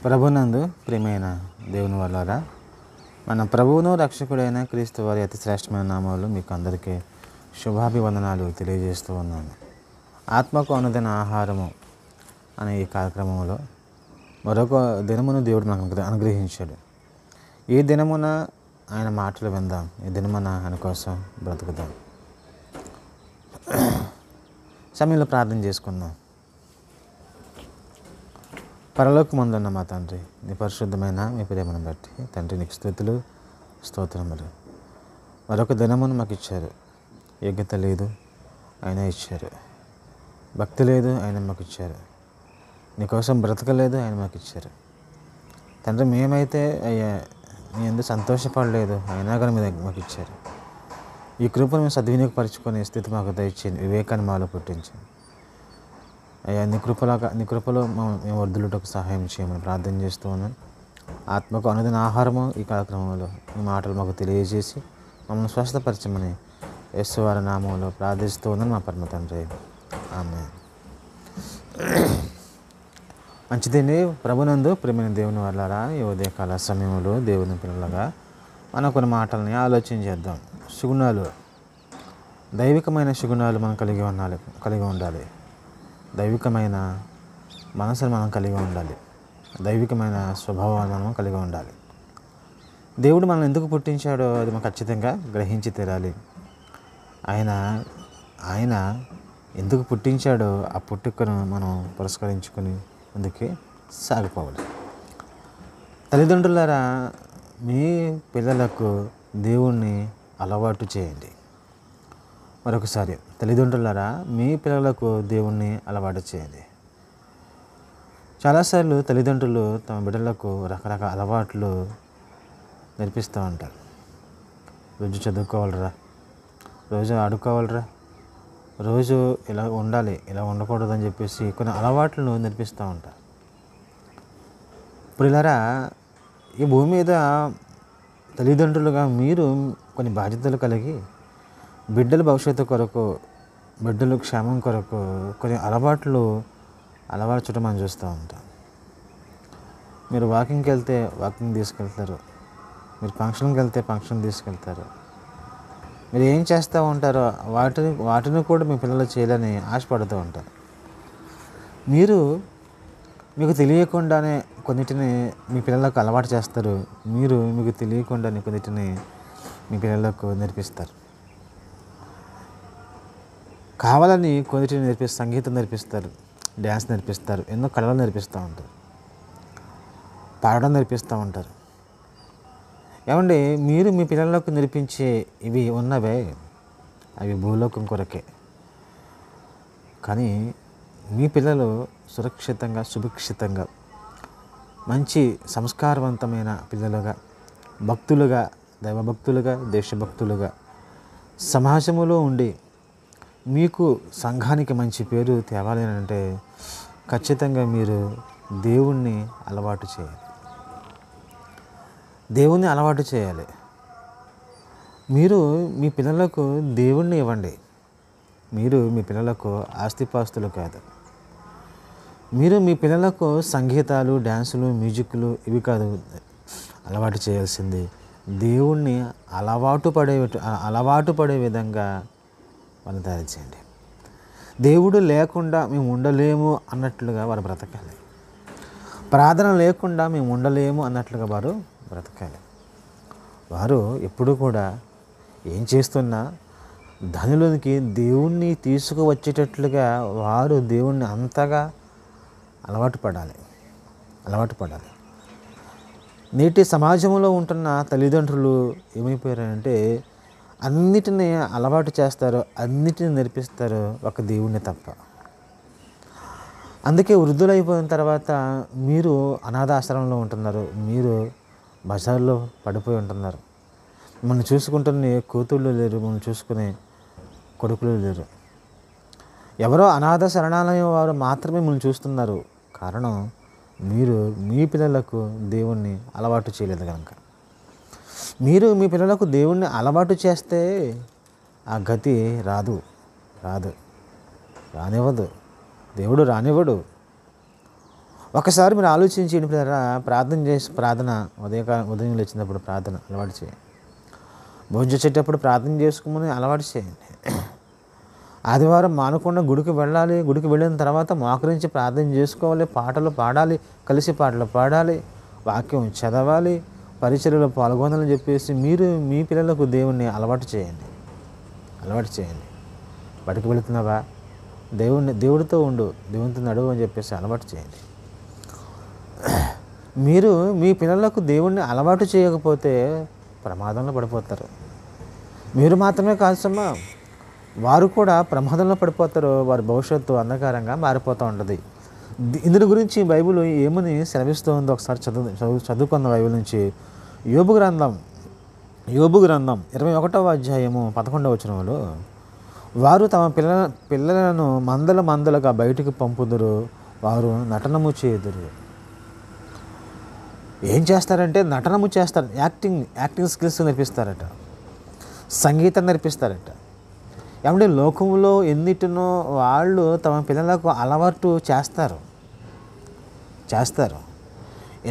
ప్రభునందు ప్రియమైన దేవుని వల్లారా, మన ప్రభువును రక్షకుడైన క్రీస్తు వారి అతి శ్రేష్టమైన నామాలు మీకు అందరికీ శుభాభివందనాలు తెలియజేస్తూ ఉన్నాను. ఆత్మకు అనుదిన ఆహారము అనే ఈ కార్యక్రమంలో మరొక దినమును దేవుడు మనకు అనుగ్రహించాడు. ఈ దినమున ఆయన మాటలు విందాం, ఈ దినమున ఆయన కోసం బ్రతుకుదాం. సమయంలో ప్రార్థన చేసుకుందాం. పరలోకమందున్న మా తండ్రి, నీ పరిశుద్ధమైన మీ ప్రేమను బట్టి తండ్రి నీకు స్తుతులు స్తోత్రములు. మరొక దినమును మాకు ఇచ్చారు. యోగ్యత లేదు, ఆయన ఇచ్చారు. భక్తి లేదు, ఆయన మాకు ఇచ్చారు. నీకోసం బ్రతకలేదు, ఆయన మాకు ఇచ్చారు. తండ్రి మేమైతే అయ్యా మీ ఎందుకు సంతోషపడలేదు, అయినా కానీ మీ దగ్గర మాకు ఇచ్చారు. ఈ కృపను మేము సద్వినియోగపరచుకునే స్థితి మాకు దయచేయండి, వివేకాన్ని మాలో పుట్టించండి. అయ్యా నీ కృపలో మేము వర్ధులుటకు సహాయం చేయమని ప్రార్థన చేస్తూ ఉన్నాను. ఆత్మకు అనుదిన ఆహారము ఈ కార్యక్రమంలో ఈ మాటలు మాకు తెలియజేసి మమ్మల్ని స్వస్థపరచమని యేసువారి నామంలో ప్రార్థిస్తూ ఉన్నాను మా పరమ తండ్రి, ఆమేన్. మంచిదండి. ప్రభునందు ప్రియమైన దేవుని వల్లారా, ఈ ఉదయకాల సమయంలో దేవుని పిల్లలుగా మనం కొన్ని మాటలని ఆలోచన చేద్దాం. సుగుణాలు, దైవికమైన సుగుణాలు మనం కలిగి ఉండాలి. దైవికమైన మనసును మనం కలిగి ఉండాలి. దైవికమైన స్వభావాన్ని మనం కలిగి ఉండాలి. దేవుడు మనల్ని ఎందుకు పుట్టించాడో అది మనం ఖచ్చితంగా గ్రహించి తీరాలి. ఆయన ఎందుకు పుట్టించాడో ఆ పుట్టుకను మనం పురస్కరించుకొని ముందుకే సాగిపోవాలి. తల్లిదండ్రులారా, మీ పిల్లలకు దేవుణ్ణి అలవాటు చేయండి. మరొకసారి, తల్లిదండ్రులారా, మీ పిల్లలకు దేవుణ్ణి అలవాటు చేయండి. చాలాసార్లు తల్లిదండ్రులు తమ బిడ్డలకు రకరకాల అలవాట్లు నేర్పిస్తూ ఉంటారు. రోజు చదువుకోవాలరా, రోజు ఆడుకోవాలరా, రోజు ఇలా ఉండాలి, ఇలా ఉండకూడదు అని చెప్పేసి కొన్ని అలవాట్లను నేర్పిస్తూ ఉంటారు. ఇప్పుడు ఇలారా, ఈ భూమి మీద తల్లిదండ్రులుగా మీరు కొన్ని బాధ్యతలు కలిగి బిడ్డల భవిష్యత్తు కొరకు, బిడ్డల క్షేమం కొరకు కొన్ని అలవాటు మనం చూస్తూ ఉంటాం. మీరు వాకింగ్కి వెళ్తే వాకింగ్ తీసుకెళ్తారు, మీరు ఫంక్షన్కి వెళ్తే ఫంక్షన్ తీసుకెళ్తారు. మీరు ఏం చేస్తూ ఉంటారో వాటిని కూడా మీ పిల్లలు చేయాలని ఆశపడుతూ ఉంటారు. మీకు తెలియకుండానే కొన్నిటిని మీ పిల్లలకు అలవాటు చేస్తారు. మీకు తెలియకుండానే కొన్నిటిని మీ పిల్లలకు నేర్పిస్తారు. కావాలని కొన్నిటిని నేర్పిస్తారు. సంగీతం నేర్పిస్తారు, డ్యాన్స్ నేర్పిస్తారు, ఎన్నో కళలు నేర్పిస్తూ ఉంటారు, పాడడం నేర్పిస్తూ ఉంటారు. ఏమండి, మీరు మీ పిల్లలకు నేర్పించే ఇవి ఉన్నవే, అవి భూలోకం కొరకే. కానీ మీ పిల్లలు సురక్షితంగా, సుభిక్షితంగా, మంచి సంస్కారవంతమైన పిల్లలుగా, భక్తులుగా, దైవభక్తులుగా, దేశభక్తులుగా సమాజంలో ఉండి మీకు సంఘానికి మంచి పేరు తేవాలి అంటే ఖచ్చితంగా మీరు దేవుణ్ణి అలవాటు చేయాలి. మీరు మీ పిల్లలకు దేవుణ్ణి ఇవ్వండి. మీరు మీ పిల్లలకు ఆస్తిపాస్తులు కాదు. మీరు మీ పిల్లలకు సంగీతాలు, డ్యాన్సులు, మ్యూజిక్లు ఇవి కాదు అలవాటు చేయాల్సింది. దేవుణ్ణి అలవాటు పడే విధంగా వాళ్ళు తయారు చేయండి. దేవుడు లేకుండా మేము ఉండలేము అన్నట్లుగా వారు బ్రతకాలి. ప్రార్థన లేకుండా మేము ఉండలేము అన్నట్లుగా వారు బ్రతకాలి. వారు ఎప్పుడూ కూడా ఏం చేస్తున్నా ధనులోనికి దేవుణ్ణి తీసుకువచ్చేటట్లుగా వారు దేవుణ్ణి అంతగా అలవాటు పడాలి. నేటి సమాజంలో ఉంటున్న తల్లిదండ్రులు ఏమైపోయారంటే అన్నిటినీ అలవాటు చేస్తారు, అన్నిటిని నేర్పిస్తారు, ఒక దేవుణ్ణి తప్ప. అందుకే వృద్ధులైపోయిన తర్వాత మీరు అనాథాశ్రమంలో ఉంటున్నారు, మీరు బజార్లో పడిపోయి ఉంటున్నారు. మిమ్మల్ని చూసుకుంటున్న కూతుళ్ళు లేరు, మిమ్మల్ని చూసుకునే కొడుకులు లేరు. ఎవరో అనాథ శరణాలయం వారు మాత్రమే మిమ్మల్ని చూస్తున్నారు. కారణం మీరు మీ పిల్లలకు దేవుణ్ణి అలవాటు చేయలేదు కనుక. మీరు మీ పిల్లలకు దేవుణ్ణి అలవాటు చేస్తే ఆ గతి రానివ్వదు. దేవుడు రానివ్వడు. ఒకసారి మీరు ఆలోచించండి పిల్లరా, ప్రార్థన ఉదయం లేచినప్పుడు ప్రార్థన అలవాటు చేయండి. భోజనం చేసేటప్పుడు ప్రార్థన చేసుకోమని అలవాటు చేయండి. ఆదివారం మానకుండా గుడికి వెళ్ళాలి. గుడికి వెళ్ళిన తర్వాత మోకరించి ప్రార్థన చేసుకోవాలి. పాటలు పాడాలి, కలిసి పాటలు పాడాలి, వాక్యం చదవాలి, పరిచర్యలో పాల్గొనాలని చెప్పేసి మీరు మీ పిల్లలకు దేవుణ్ణి అలవాటు చేయండి. బడికి వెళుతున్నావా, దేవుడితో ఉండు, దేవునితో నడువు అని చెప్పేసి అలవాటు చేయండి. మీరు మీ పిల్లలకు దేవుణ్ణి అలవాటు చేయకపోతే ప్రమాదంలో పడిపోతారు. మీరు మాత్రమే కాదు సుమా, వారు కూడా ప్రమాదంలో పడిపోతారు. వారి భవిష్యత్తు అంధకారంగా మారిపోతూ ఉంటుంది. ఇందుని గురించి బైబిల్ ఏమని సెలవిస్తుందో ఒకసారి చదువుకున్న బైబిల్ నుంచి యోబు గ్రంథం 21వ అధ్యాయము 11వ వచనంలో, వారు తమ పిల్లలను మందలుగా బయటికి పంపుదురు, వారు నటనము చేయుదురు. ఏం చేస్తారంటే నటనము చేస్తారు. యాక్టింగ్ స్కిల్స్ నేర్పిస్తారట, సంగీతం నేర్పిస్తారట. ఏమంటే లోకంలో ఎన్నిటినో వాళ్ళు తమ పిల్లలకు అలవాటు చేస్తారు,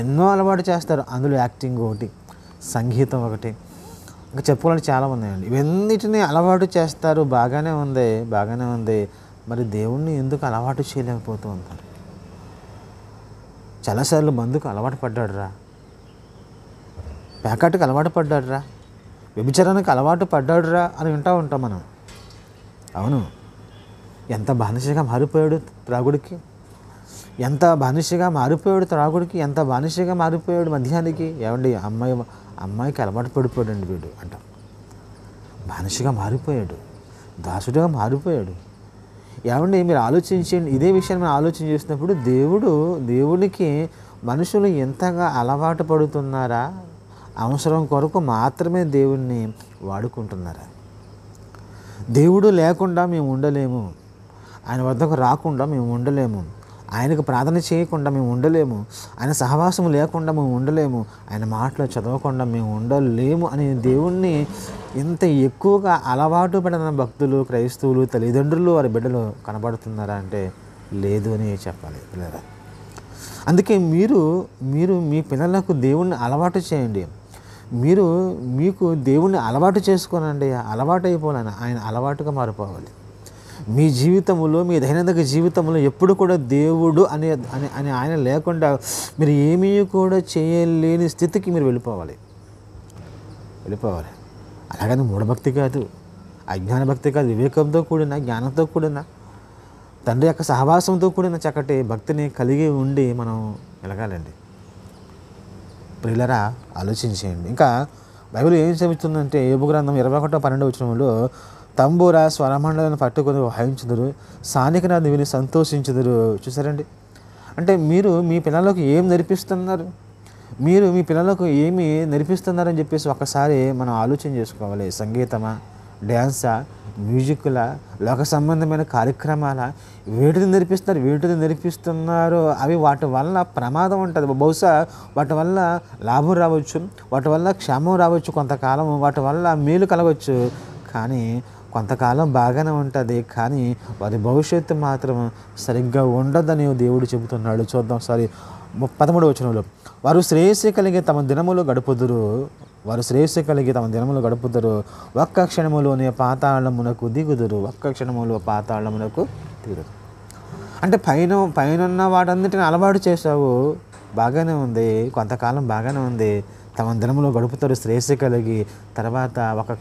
ఎన్నో అలవాటు చేస్తారు. అందులో యాక్టింగ్ ఒకటి, సంగీతం ఒకటి, ఇంకా చెప్పుకోవాలంటే చాలా ఉన్నాయండి. ఇవన్నిటిని అలవాటు చేస్తారు. బాగానే ఉంది. మరి దేవుణ్ణి ఎందుకు అలవాటు చేయలేకపోతూ ఉంటారు? చాలాసార్లు మందుకు అలవాటు పడ్డాడురా, ప్యాకెట్కి అలవాటు పడ్డాడురా, వ్యభిచారానికి అలవాటు పడ్డాడురా అని వింటూ ఉంటాం మనం. అవును, ఎంత బానిసగా మారిపోయాడు త్రాగుడికి, ఎంత బానిసగా మారిపోయాడు మధ్యాహ్నానికి. ఏమండి, అమ్మాయికి అలవాటు పడిపోయాడండి వీడు అంట. బానిసగా మారిపోయాడు, దాసుడిగా మారిపోయాడు. ఏమండి, మీరు ఆలోచించండి. ఇదే విషయాన్ని మనం ఆలోచన చేసినప్పుడు దేవునికి మనుషులు ఎంతగా అలవాటు పడుతున్నారా? అవసరం కొరకు మాత్రమే దేవుణ్ణి వాడుకుంటున్నారా? దేవుడు లేకుండా మేము ఉండలేము, ఆయన వద్దకు రాకుండా మేము ఉండలేము, ఆయనకు ప్రార్థన చేయకుండా మేము ఉండలేము, ఆయన సహవాసం లేకుండా మేము ఉండలేము, ఆయన మాటలు చదవకుండా మేము ఉండలేము అని దేవుణ్ణి ఇంత ఎక్కువగా అలవాటు పడిన భక్తులు, క్రైస్తవులు, తల్లిదండ్రులు, వారి బిడ్డలు కనబడుతున్నారా అంటే లేదు అని చెప్పాలి పిల్లరా. అందుకే మీరు మీ పిల్లలకు దేవుణ్ణి అలవాటు చేయండి. మీకు దేవుణ్ణి అలవాటు చేసుకోనండి, అలవాటు అయిపోవాలని ఆయన అలవాటుగా మారిపోవాలి. మీ జీవితంలో, మీ దైనందిక జీవితంలో ఎప్పుడు కూడా దేవుడు అని ఆయన లేకుండా మీరు ఏమీ కూడా చేయలేని స్థితికి మీరు వెళ్ళిపోవాలి. అలాగని మూఢభక్తి కాదు, అజ్ఞాన భక్తి కాదు, వివేకంతో కూడిన, జ్ఞానంతో కూడిన, తండ్రి యొక్క సహవాసంతో కూడిన చక్కటి భక్తిని కలిగి ఉండి మనం వెలగాలండి. ప్రియులరా, ఆలోచించేయండి. ఇంకా బైబిల్ ఏం చెబుతుందంటే యోబు గ్రంథం 21:12 వచనంలో, తంబూర స్వరమండలను పట్టుకొని వాయించుదురు, సానికనాథుని విని సంతోషించుదురు. చూసారండి, అంటే మీరు మీ పిల్లలకు ఏం నేర్పిస్తున్నారు, మీరు మీ పిల్లలకు ఏమి నేర్పిస్తున్నారని చెప్పేసి ఒకసారి మనం ఆలోచన చేసుకోవాలి. సంగీతమా, డ్యాన్సా, మ్యూజిక్లా, లోక సంబంధమైన కార్యక్రమాల, వేటిని నేర్పిస్తున్నారు అవి వాటి వల్ల ప్రమాదం ఉంటుంది. బహుశా వాటి వల్ల లాభం రావచ్చు, వాటి వల్ల క్షేమం రావచ్చు, కొంతకాలం వాటి వల్ల మేలు కలవచ్చు. కానీ కొంతకాలం బాగానే ఉంటుంది, కానీ వారి భవిష్యత్తు మాత్రం సరిగ్గా ఉండదని దేవుడు చెబుతున్నాడు. చూద్దాం ఒకసారి 13వ వచనంలో, వారు శ్రేయస్సు కలిగి తమ దినములు గడుపుదురు, ఒక్క క్షణములోనే పాతాళమునకు దిగుదురు. అంటే పైన వాటన్నిటిని అలవాటు చేసావు, బాగానే ఉంది, కొంతకాలం బాగానే ఉంది, తమ దినములో గడుపుతారు శ్రేయస్సు కలిగి. తర్వాత ఒక్క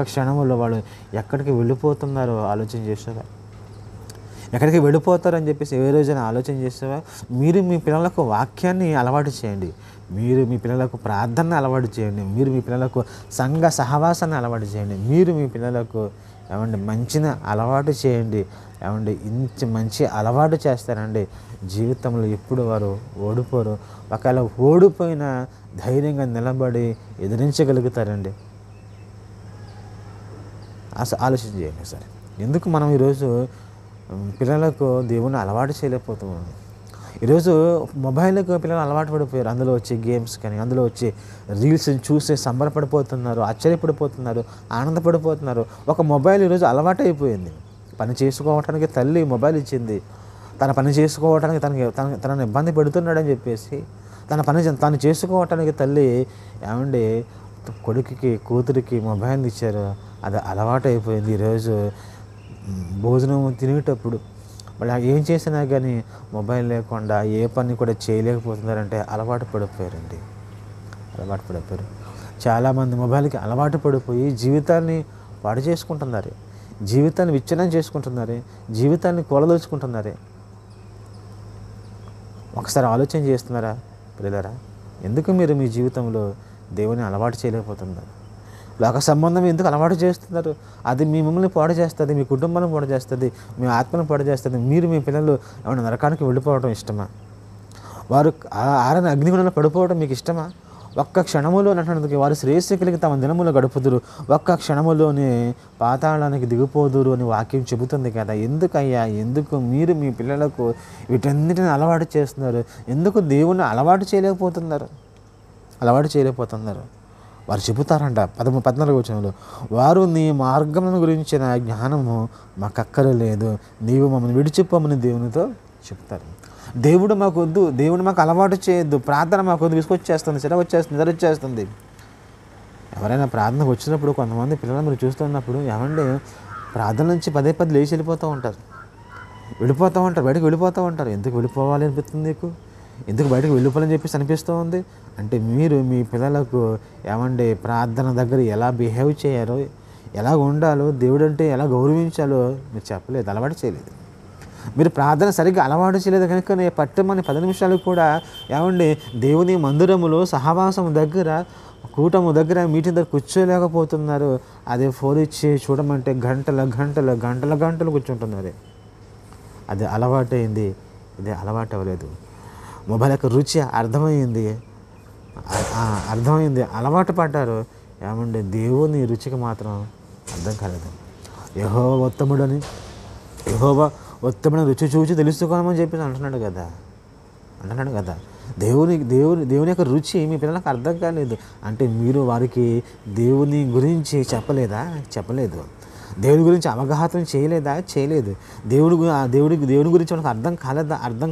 క్షణములో వాళ్ళు ఎక్కడికి వెళ్ళిపోతున్నారో ఆలోచన చేస్తారా? ఎక్కడికి వెళ్ళిపోతారని చెప్పేసి ఏ రోజైనా ఆలోచన చేస్తావా? మీరు మీ పిల్లలకు వాక్యాన్ని అలవాటు చేయండి, మీరు మీ పిల్లలకు ప్రార్థన అలవాటు చేయండి, మీరు మీ పిల్లలకు సంఘ సహవాసాన్ని అలవాటు చేయండి, మీరు మీ పిల్లలకు మంచిని అలవాటు చేయండి. ఇంత మంచి అలవాటు చేస్తారండి, జీవితంలో ఎప్పుడు వారు ఓడిపోరు. ఒకవేళ ఓడిపోయినా ధైర్యంగా నిలబడి ఎదిరించగలుగుతారండి. ఆలోచన చేయండి సరే. ఎందుకు మనం ఈరోజు పిల్లలకు దేవుని అలవాటు చేయలేకపోతున్నాం? ఈరోజు మొబైల్కి పిల్లలు అలవాటు పడిపోయారు. అందులో వచ్చే గేమ్స్ కానీ, అందులో వచ్చే రీల్స్ని చూసి సంబరపడిపోతున్నారు, ఆశ్చర్యపడిపోతున్నారు, ఆనందపడిపోతున్నారు. ఒక మొబైల్ ఈరోజు అలవాటు అయిపోయింది. పని చేసుకోవటానికి తల్లి మొబైల్ ఇచ్చింది, తన పని చేసుకోవడానికి తనని ఇబ్బంది పెడుతున్నాడని చెప్పేసి తను చేసుకోవటానికి తల్లి ఏమండి కొడుకుకి కూతురికి మొబైల్ ఇచ్చారు. అది అలవాటు అయిపోయింది. ఈరోజు భోజనం తినేటప్పుడు వాళ్ళు ఏం చేసినా కానీ మొబైల్ లేకుండా ఏ పని కూడా చేయలేకపోతున్నారంటే అలవాటు పడిపోయారు. చాలామంది మొబైల్కి అలవాటు పడిపోయి జీవితాన్ని పాడు చేసుకుంటున్నారు, జీవితాన్ని విచ్ఛిన్నం చేసుకుంటున్నారు, జీవితాన్ని కూలదోచుకుంటున్నారు. ఒకసారి ఆలోచన చేస్తున్నారా పిల్లలారా? ఎందుకు మీరు మీ జీవితంలో దేవుని అలవాటు చేయలేకపోతున్నారు? లోక సంబంధం ఎందుకు అలవాటు చేస్తున్నారు? అది మిమ్మల్ని పాడు చేస్తుంది, మీ కుటుంబాన్ని పాడు చేస్తుంది, మీ ఆత్మను పాడు చేస్తుంది. మీరు మీ పిల్లలు ఏమైనా నరకానికి వెళ్ళిపోవడం ఇష్టమా? వారు ఆరని అగ్నిగుణంలో పడిపోవడం మీకు ఇష్టమా? ఒక్క క్షణములో అంటున్నందుకు వారు శ్రేయస్సు కలిగి తమ దినములు గడుపుదురు, ఒక్క క్షణములోనే పాతాళానికి దిగిపోదురు అని వాక్యం చెబుతుంది కదా. ఎందుకయ్యా, ఎందుకు మీరు మీ పిల్లలకు వీటన్నిటిని అలవాటు చేస్తున్నారు? ఎందుకు దేవుణ్ణి అలవాటు చేయలేకపోతున్నారు? వారు చెబుతారంట 14వ వచనంలో, వారు నీ మార్గములను గురించిన జ్ఞానము మాకక్కరలేదు, నీవు మమ్మల్ని విడిచిపోమని దేవునితో చెప్తారు. దేవుడు మాకు వద్దు, దేవుడు మాకు అలవాటు చేయొద్దు, ప్రార్థన మాకు వద్దు, విసుకొచ్చేస్తుంది, నిద్ర వచ్చేస్తుంది. ఎవరైనా ప్రార్థనకు వచ్చినప్పుడు కొంతమంది పిల్లలు మీరు చూస్తున్నప్పుడు ఏమంటే ప్రార్థన నుంచి పదే లేచి వెళ్ళిపోతూ ఉంటారు, బయటకు వెళ్ళిపోతూ ఉంటారు. ఎందుకు వెళ్ళిపోవాలి అనిపిస్తుంది నీకు? ఎందుకు బయటకు వెళ్ళిపోవాలని చెప్పేసి అనిపిస్తూ ఉంది అంటే మీరు మీ పిల్లలకు ఏమంటే ప్రార్థన దగ్గర ఎలా బిహేవ్ చేయాలో, ఎలా ఉండాలో, దేవుడు అంటే ఎలా గౌరవించాలో మీరు చెప్పలేదు, అలవాటు చేయలేదు. మీరు ప్రార్థన సరిగ్గా అలవాటు చేయలేదు కనుక పట్టమని 10 నిమిషాలు కూడా ఏమండి దేవుని మందిరములో సహవాసం దగ్గర కూటము దగ్గర మీటింగ్ దగ్గర కూర్చోలేకపోతున్నారు. అదే ఫోన్ ఇచ్చి చూడమంటే గంటలు కూర్చుంటున్నారు. అది అలవాటైంది, ఇది అలవాటు అవ్వలేదు. మొబైల్ యొక్క రుచి అర్థమైంది, అలవాటు పడ్డారు. ఏమండి దేవుని రుచికి మాత్రం అర్థం కాలేదు. యెహోవా ఉత్తముడని రుచి చూచి తెలుసుకోమని చెప్పేసి అంటున్నాడు కదా. దేవుని యొక్క రుచి మీ పిల్లలకు అర్థం కాలేదు అంటే మీరు వారికి దేవుని గురించి చెప్పలేదు, దేవుని గురించి అవగాహన చేయలేదు, దేవుని గురించి మనకు అర్థం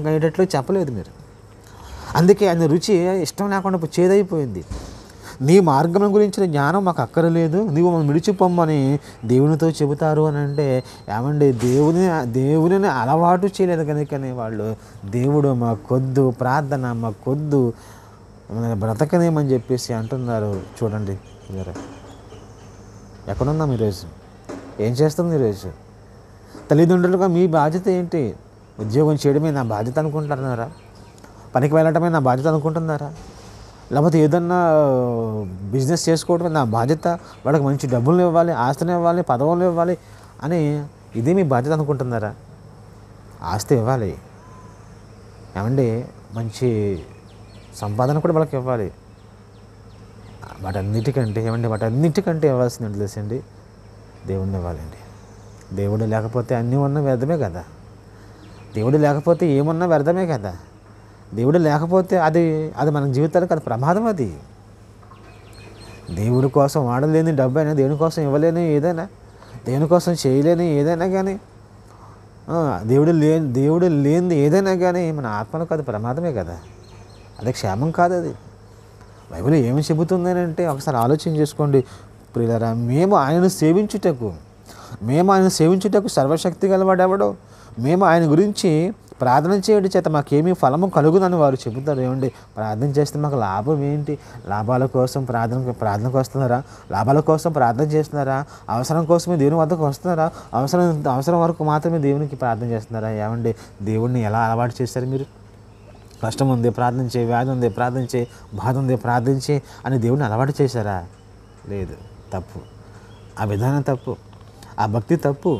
కాయేటట్లు చెప్పలేదు మీరు. అందుకే ఆయన రుచి ఇష్టం లేకుండా చేదైపోయింది. నీ మార్గం గురించిన జ్ఞానం మాకు అక్కరలేదు, నీవు మనం విడిచిపోమ్మని దేవునితో చెబుతారు అని అంటే ఏమండి దేవుని అలవాటు చేయలేదు కనుకనే వాళ్ళు దేవుడు మాకొద్దు, ప్రార్థన మాకొద్దు, బ్రతకనేమని చెప్పేసి అంటున్నారు. చూడండి ఎక్కడున్నాం ఈరోజు? ఏం చేస్తాం ఈరోజు? తల్లిదండ్రులుగా మీ బాధ్యత ఏంటి? ఉద్యోగం చేయడమే నా బాధ్యత అనుకుంటున్నారా? పనికి వెళ్ళటమే నా బాధ్యత అనుకుంటున్నారా? లేకపోతే ఏదన్నా బిజినెస్ చేసుకోవడమే నా బాధ్యత, వాడికి మంచి డబ్బులు ఇవ్వాలి, ఆస్తిని ఇవ్వాలి, పదవులు ఇవ్వాలి అని ఇదే మీ బాధ్యత అనుకుంటున్నారా? ఆస్తి ఇవ్వాలి, ఏమండి మంచి సంపాదన కూడా వాళ్ళకి ఇవ్వాలి. వాటన్నిటికంటే ఇవ్వాల్సింది తెలుసండి, దేవుడిని ఇవ్వాలండి. దేవుడు లేకపోతే అన్నీ ఉన్న వ్యర్థమే కదా. దేవుడు లేకపోతే ఏమున్నా వ్యర్థమే కదా. దేవుడు లేకపోతే అది మన జీవితాలకు అది ప్రమాదం. అది దేవుడి కోసం వాడలేని డబ్బు అయినా, దేవుని కోసం ఇవ్వలేని ఏదైనా, దేవుని కోసం చేయలేని ఏదైనా కానీ, దేవుడు లేనిది ఏదైనా కానీ మన ఆత్మలకు అది ప్రమాదమే కదా. అది క్షేమం కాదు. అది బైబిల్ ఏమి చెబుతుంది అంటే ఒకసారి ఆలోచన చేసుకోండి ప్రియులారా. మేము ఆయనను సేవించుటకు సర్వశక్తి గలవాడెవడో, మేము ఆయన గురించి ప్రార్థన చేయడం చేత మాకేమీ ఫలము కలుగుదని వారు చెబుతారు. ఏమండి ప్రార్థన చేస్తే మాకు లాభం ఏంటి? లాభాల కోసం ప్రార్థనకు వస్తున్నారా? లాభాల కోసం ప్రార్థన చేస్తున్నారా? అవసరం కోసమే దేవుని వద్దకు వస్తున్నారా? అవసరం వరకు మాత్రమే దేవునికి ప్రార్థన చేస్తున్నారా? ఏమండి దేవుణ్ణి ఎలా అలవాటు చేస్తారు మీరు? కష్టం ఉంది ప్రార్థించే, వ్యాధి ఉంది ప్రార్థించే, బాధ ఉంది ప్రార్థించే అని దేవుడిని అలవాటు చేశారా? లేదు. తప్పు. ఆ విధానం తప్పు, ఆ భక్తి తప్పు.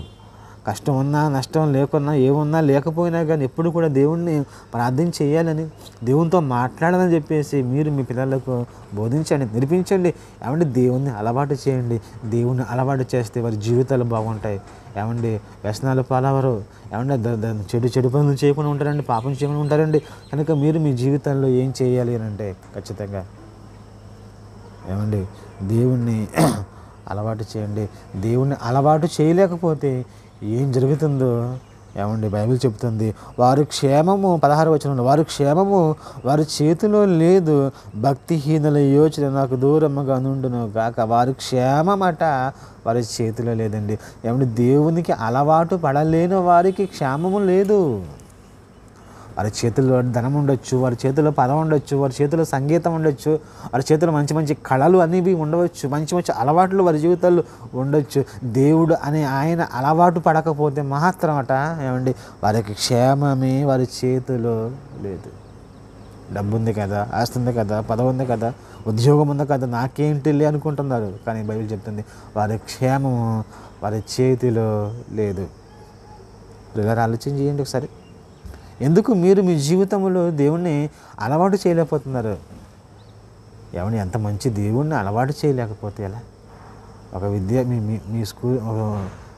కష్టం ఉన్నా నష్టం లేకున్నా ఏమున్నా లేకపోయినా కానీ ఎప్పుడు కూడా దేవుణ్ణి ప్రార్థన చేయాలని, దేవునితో మాట్లాడాలని చెప్పేసి మీరు మీ పిల్లలకు బోధించండి, నేర్పించండి. ఏమంటే దేవుణ్ణి అలవాటు చేయండి. దేవుణ్ణి అలవాటు చేస్తే వారి జీవితాలు బాగుంటాయి. ఏమండి వ్యసనాలు పాలవరు. ఏమంటే చెడు పనులు చేయకుండా ఉంటారండి, పాపం చేయకుండా ఉంటారండి. కనుక మీరు మీ జీవితంలో ఏం చేయాలి అని అంటే ఖచ్చితంగా ఏమండి దేవుణ్ణి అలవాటు చేయండి. దేవుణ్ణి అలవాటు చేయలేకపోతే ఏం జరుగుతుందో ఏమండి బైబిల్ చెప్తుంది, వారి క్షేమము 16వ వచనంలో, వారి క్షేమము వారి చేతిలో లేదు, భక్తిహీనుల యోచన నాకు దూరముగా నుండును గాక. వారి క్షేమమట వారి చేతిలో లేదండి. ఏమండి దేవునికి అలవాటు పడలేని వారికి క్షేమము లేదు. వారి చేతుల్లో ధనం ఉండొచ్చు, వారి చేతిలో పదం ఉండొచ్చు, వారి చేతిలో సంగీతం ఉండొచ్చు, వారి చేతిలో మంచి మంచి కళలు అనేవి ఉండవచ్చు, మంచి మంచి అలవాట్లు వారి జీవితాల్లో ఉండొచ్చు. దేవుడు అనే ఆయన అలవాటు పడకపోతే మాత్రమట ఏమండి వారికి క్షేమమే వారి చేతిలో లేదు. డబ్బు ఉంది కదా, ఆస్తి ఉంది కదా, పదవి ఉంది కదా, ఉద్యోగం ఉంది కదా, నాకేంటిలే అనుకుంటున్నారు. కానీ బైబిల్ చెప్తుంది వారి క్షేమము వారి చేతిలో లేదు. పిల్లలు ఆలోచన చేయండి ఒకసారి. ఎందుకు మీరు మీ జీవితంలో దేవుణ్ణి అలవాటు చేయలేకపోతున్నారు? ఏమని ఎంత మంచి దేవుణ్ణి అలవాటు చేయలేకపోతే ఎలా? ఒక మీ స్కూల్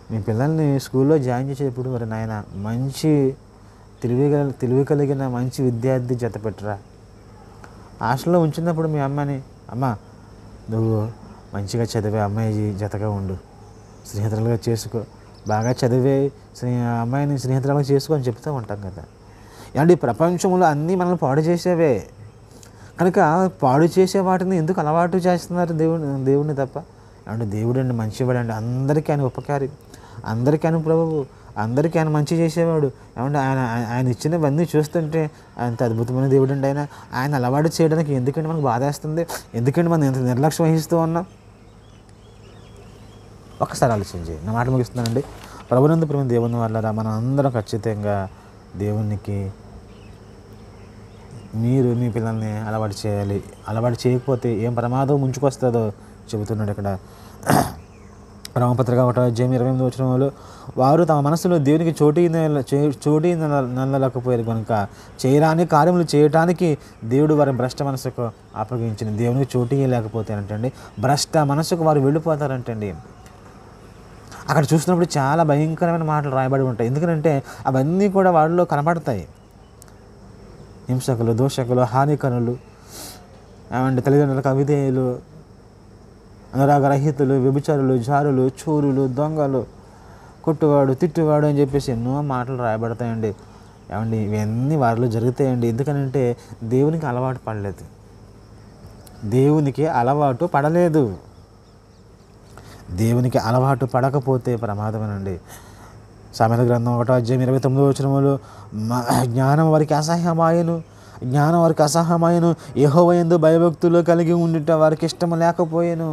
మీ పిల్లల్ని స్కూల్లో జాయిన్ చేసేటప్పుడు మరి నాయన మంచి తెలివి కలిగిన మంచి విద్యార్థి జత పెట్టరా. హాస్టల్లో ఉంచినప్పుడు మీ అమ్మని, అమ్మ నువ్వు మంచిగా చదివే అమ్మాయి జతగా ఉండు, స్నేహితులుగా చేసుకో, బాగా చదివే అమ్మాయిని స్నేహితులుగా చేసుకో అని చెప్తూ ఉంటాం కదా. ఏమంటే ప్రపంచంలో అన్నీ మనల్ని పాడు చేసేవే కనుక పాడు చేసే వాటిని ఎందుకు అలవాటు చేస్తున్నారు దేవుడిని తప్ప? అంటే దేవుడు అండి మంచివాడండి, అందరికీ ఆయన ఉపకారి, అందరికీ ఆయన ప్రభువు, అందరికీ ఆయన మంచి చేసేవాడు. ఏమంటే ఆయన ఇచ్చినవన్నీ చూస్తుంటే అంత అద్భుతమైన దేవుడు అండి. ఆయన అలవాటు చేయడానికి ఎందుకంటే మనకు బాధేస్తుంది, ఎందుకంటే మనం ఎంత నిర్లక్ష్యం వహిస్తూ ఉన్నాం? ఒక్కసారి ఆలోచించి నా మాట ముగిస్తున్నానండి. ప్రభునందు ప్రేమ దేవుని వల్ల మనం అందరం ఖచ్చితంగా దేవునికి మీరు మీ పిల్లల్ని అలవాటు చేయాలి. అలవాటు చేయకపోతే ఏం ప్రమాదం ముంచుకొస్తుందో చెబుతున్నాడు ఇక్కడ. రామపత్రిక 1:28 వచనంలో, వారు తమ మనసులో దేవునికి చోటీ నల్లలేకపోయారు కనుక చేయరాని కార్యములు చేయటానికి దేవుడు వారి భ్రష్ట మనసుకు అప్పగించింది. దేవునికి చోటీ లేకపోతే అంటండి భ్రష్ట మనసుకు వారు వెళ్ళిపోతారంటండి. అక్కడ చూసినప్పుడు చాలా భయంకరమైన మాటలు రాయబడి ఉంటాయి. ఎందుకంటే అవన్నీ కూడా వాళ్ళలో కనబడతాయి. హింసకులు, దోషకులు, హానికరులు, ఏమంటే తల్లిదండ్రులకు అవిధేయులు, అనురాగరహితులు, వ్యభిచారులు, జారులు, చోరులు, దొంగలు, కొట్టువాడు, తిట్టువాడు అని చెప్పేసి ఎన్నో మాటలు రాయబడతాయండి. ఏమండి ఇవన్నీ వారిలో జరుగుతాయండి. ఎందుకనంటే దేవునికి అలవాటు పడలేదు, దేవునికి అలవాటు పడలేదు. దేవునికి అలవాటు పడకపోతే ప్రమాదమేనండి. సామెతల గ్రంథం 1:29 వచనంలో, జ్ఞానం వారికి అసహ్యమాయను, యెహోవా యందు భయభక్తులు కలిగి ఉండుట వారికి ఇష్టం లేకపోయాను.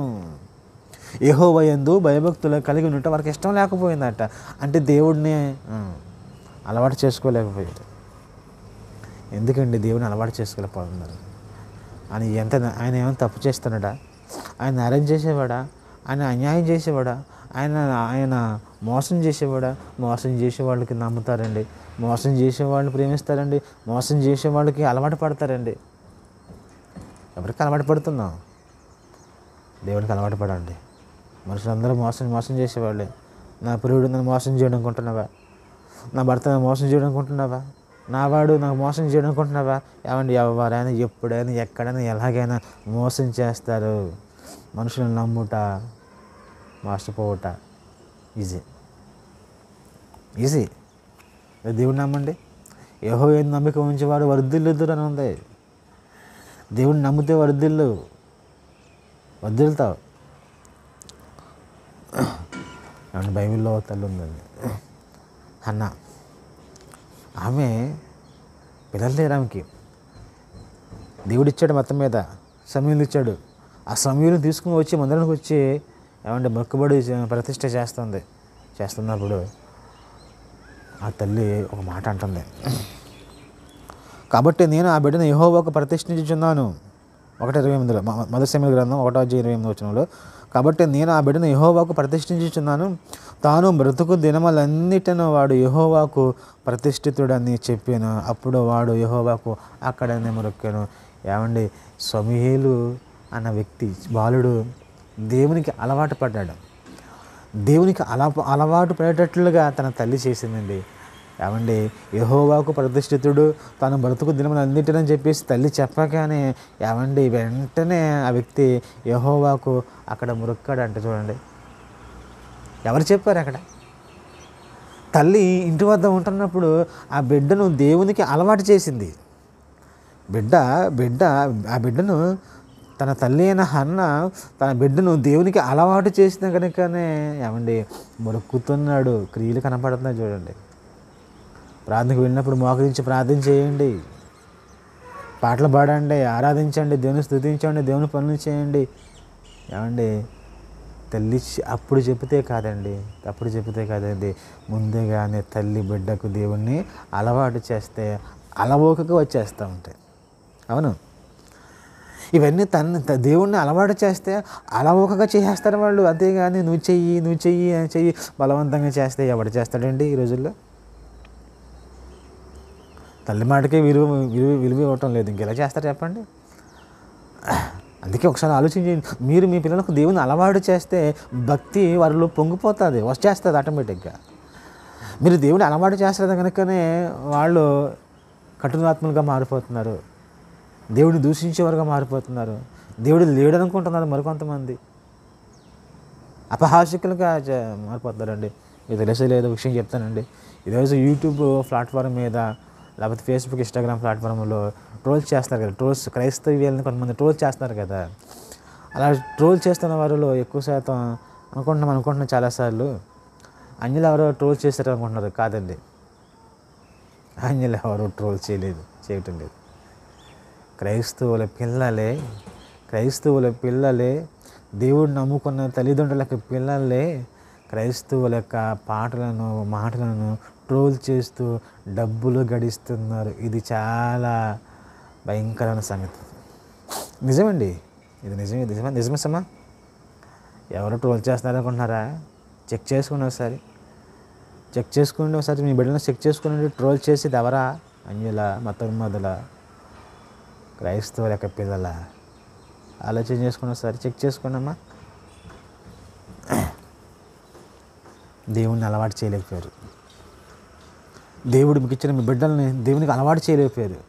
యెహోవా యందు భయభక్తులు కలిగి ఉండుట వారికి ఇష్టం లేకపోయిందట. అంటే దేవుడిని అలవాటు చేసుకోలేకపోయాడు. ఎందుకండి దేవుడిని అలవాటు చేసుకోలేకపోతున్నారు అని? ఆయన ఏమైనా తప్పు చేస్తున్నాడా? ఆయన అరేంజ్ చేసేవాడా? ఆయన అన్యాయం చేసేవాడా? ఆయన మోసం చేసేవాడా? మోసం చేసే వాళ్ళకి నమ్ముతారండి, మోసం చేసే వాళ్ళని ప్రేమిస్తారండి, మోసం చేసే వాళ్ళకి అలవాటు పడతారండి. ఎవరికి అలవాటు పడుతున్నాం? దేవుడికి అలవాటు పడండి. మనుషులందరూ మోసం చేసేవాళ్ళే. నా ప్రియుడు నన్ను మోసం చేయడం అనుకుంటున్నావా? నా భర్త నన్ను మోసం చేయడం అనుకుంటున్నావా? నా వాడు నాకు మోసం చేయడం అనుకుంటున్నావా? ఏమండి ఎవరైనా ఎప్పుడైనా ఎక్కడైనా ఎలాగైనా మోసం చేస్తారు. మనుషులను నమ్ముట, మోసపోవుట ఈజీ. దేవుడిని నమ్మండి. యెహోవా యందు నమ్మిక ఉంచేవాడు వర్ధిల్లుదురు అని ఉంది. దేవుడిని నమ్మితే వర్ధిల్లుతావు. ఏమంటే బైబిల్లో తల్లి ఉందండి, అన్న. ఆమె పిల్లలు లేరు ఆమెకి. దేవుడు ఇచ్చాడు, మొత్తం మీద సమయంలో ఇచ్చాడు. ఆ సమయంలో తీసుకుని వచ్చి మందిరానికి వచ్చి ఏమంటే మొక్కుబడి ప్రతిష్ఠ చేస్తున్నప్పుడు ఆ తల్లి ఒక మాట అంటుంది, కాబట్టి నేను ఆ బిడ్డను యెహోవాకు ప్రతిష్ఠించుచున్నాను. 1:28 మొదటి సమూయేలు గ్రంథం 1:28 వచనంలో, కాబట్టి నేను ఆ బిడ్డను యెహోవాకు ప్రతిష్ఠించుచున్నాను, తాను బ్రతుకు దినములన్నిటిను వాడు యెహోవాకు ప్రతిష్ఠితుడని చెప్పాను. అప్పుడు వాడు యెహోవాకు అక్కడనే మొక్కాను. ఏమండి సమూయేలు అన్న వ్యక్తి, బాలుడు దేవునికి అలవాటు పడ్డాడు. దేవునికి అలవాటు పడేటట్లుగా తన తల్లి చేసిందండి. ఏమండి యెహోవాకు ప్రతిష్ఠితుడు, తను బ్రతుకు దినములు అన్నిటినని చెప్పేసి తల్లి చెప్పగానే ఏమండి వెంటనే ఆ వ్యక్తి యెహోవాకు అక్కడ మొక్కాడు అంటే చూడండి. ఎవరు చెప్పారు అక్కడ? తల్లి ఇంటి వద్ద ఉంటున్నప్పుడు ఆ బిడ్డను దేవునికి అలవాటు చేసింది. బిడ్డ బిడ్డ ఆ బిడ్డను తన తల్లి అయిన హన్న తన బిడ్డను దేవునికి అలవాటు చేసిన కనుకనే ఏమండి మొరుక్కుతున్నాడు, క్రియలు కనపడుతున్నాయి చూడండి. ప్రార్థనకు వెళ్ళినప్పుడు మోకరించి ప్రార్థన చేయండి, పాటలు పాడండి, ఆరాధించండి, దేవుని స్తుతించండి, దేవుని పనులు చేయండి. ఏమండి తల్లి అప్పుడు చెబితే కాదండి, అప్పుడు చెబితే కాదండి, ముందుగానే తల్లి బిడ్డకు దేవుణ్ణి అలవాటు చేస్తే అలవోకగా వచ్చేస్తూ ఉంటాయి. అవును, ఇవన్నీ దేవుణ్ణి అలవాటు చేస్తే అలవోకగా చేసేస్తారు వాళ్ళు. అంతేగాని నువ్వు చెయ్యి అని చెయ్యి బలవంతంగా చేస్తే ఎవడు చేస్తాడండి ఈ రోజుల్లో? తల్లి మాటకే విలువ ఇవ్వటం లేదు, ఇంకెలా చేస్తారు చెప్పండి? అందుకే ఒకసారి ఆలోచించండి. మీరు మీ పిల్లలకు దేవుని అలవాటు చేస్తే భక్తి వారిలో పొంగిపోతుంది, వచ్చేస్తుంది ఆటోమేటిక్గా. మీరు దేవుని అలవాటు చేస్తారు కనుకనే వాళ్ళు కఠినాత్మలుగా మారిపోతున్నారు, దేవుడిని దూషించేవారుగా మారిపోతున్నారు, దేవుడు లేడనుకుంటున్నారు మరికొంతమంది, అపహాస్యకులుగా మారిపోతున్నారండి. మీకు తెలియలేదు విషయం చెప్తానండి. ఈరోజు యూట్యూబ్ ప్లాట్ఫామ్ మీద లేకపోతే ఫేస్బుక్, ఇన్స్టాగ్రామ్ ప్లాట్ఫామ్లో ట్రోల్స్ చేస్తారు కదా, క్రైస్తవ్యాలని కొంతమంది ట్రోల్ చేస్తున్నారు కదా. అలా ట్రోల్ చేస్తున్న వారిలో ఎక్కువ శాతం అనుకుంటున్నాం చాలాసార్లు అన్యులు ఎవరో ట్రోల్ చేస్తారు అనుకుంటున్నారు. కాదండి, అన్యులు ఎవరో ట్రోల్ చేయటం లేదు. క్రైస్తవుల పిల్లలే దేవుడిని నమ్ముకున్న తల్లిదండ్రులకు పిల్లలే క్రైస్తవుల యొక్క మాటలను ట్రోల్ చేస్తూ డబ్బులు గడిస్తున్నారు. ఇది చాలా భయంకరమైన సంగతి. నిజమండి, ఇది నిజమే. ఎవరు ట్రోల్ చేస్తున్నారనుకుంటున్నారా? చెక్ చేసుకోండి ఒకసారి మీ బిడ్డలను చెక్ చేసుకోండి. ట్రోల్ చేసేది ఎవరా? అన్యుల, మతోన్మాదుల, క్రైస్తవుల యొక్క పిల్లల? ఆలోచన చేసుకుని ఒకసారి చెక్ చేసుకోండి అమ్మా. దేవుణ్ణి అలవాటు చేయలేకపోయారు, దేవుడు మీకు ఇచ్చిన మీ బిడ్డల్ని దేవునికి అలవాటు చేయలేకపోయారు.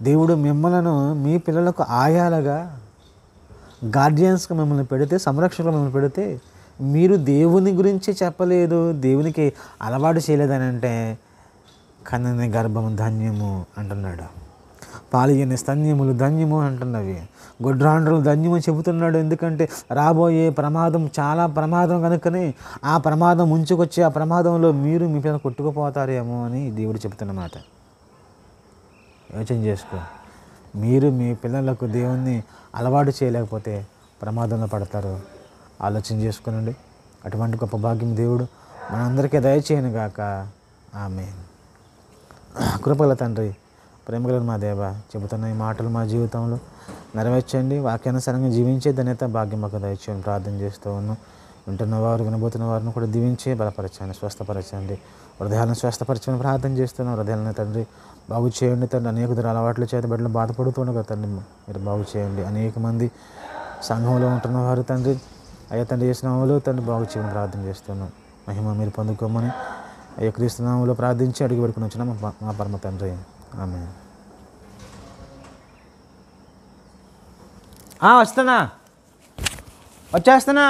దేవుడు మిమ్మల్ని మీ పిల్లలకు ఆయాలుగా, గార్డియన్స్గా మిమ్మల్ని పెడితే, సంరక్షణలో మిమ్మల్ని పెడితే మీరు దేవుని గురించి చెప్పలేదు, దేవునికి అలవాటు చేయలేదని అంటే కన్నని గర్భం ధన్యము అంటున్నాడు, పాలియని స్తన్యములు ధన్యము అంటున్నవి, గొడ్రాండ్రులు ధన్యము చెబుతున్నాడు. ఎందుకంటే రాబోయే ప్రమాదం చాలా ప్రమాదం కనుకనే ఆ ప్రమాదం ముంచుకొచ్చి ఆ ప్రమాదంలో మీరు మీ పిల్లలు కొట్టుకుపోతారేమో అని దేవుడు చెబుతున్నమాట. యోచన చేసుకో. మీరు మీ పిల్లలకు దేవుణ్ణి అలవాటు చేయలేకపోతే ప్రమాదంలో పడతారు. ఆలోచన చేసుకునండి. అటువంటి గొప్ప భాగ్యం దేవుడు మనందరికీ దయచేయను గాక. ఆమేన్. కృపగల తండ్రి, ప్రేమగల మా దేవ, చెబుతున్న ఈ మాటలు మా జీవితంలో నెరవేర్చండి. వాక్యానుసారంగా జీవించే ధన్యత భాగ్యం మాకు దయచేయని ప్రార్థన చేస్తూ ఉన్నాం. వింటున్న వారు, వినబోతున్న వారిని కూడా దీవించి బలపరచండి, స్వస్థపరచండి, హృదయాలను స్వస్థపరచని ప్రార్థన చేస్తున్నాం. హృదయాలను తండ్రి బాగు చేయండి తండ్రి. అనేక అలవాట్ల చేత బిడ్డలు బాధపడుతుండగా తండ్రి మీరు బాగు చేయండి. అనేక మంది సంఘంలో ఉంటున్న వారు తండ్రి, అయ్యా తండ్రి చేసినాములో తండ్రి బాగు చేయమని ప్రార్థన చేస్తున్నాం. మహిమ మీరు పొందుకోమని అయ్యా క్రీస్తు నామములో ప్రార్థించి అడిగి పెట్టుకుని వచ్చిన మా పరమ తండ్రి. ఆమేన్. వచ్చేస్తున్నా.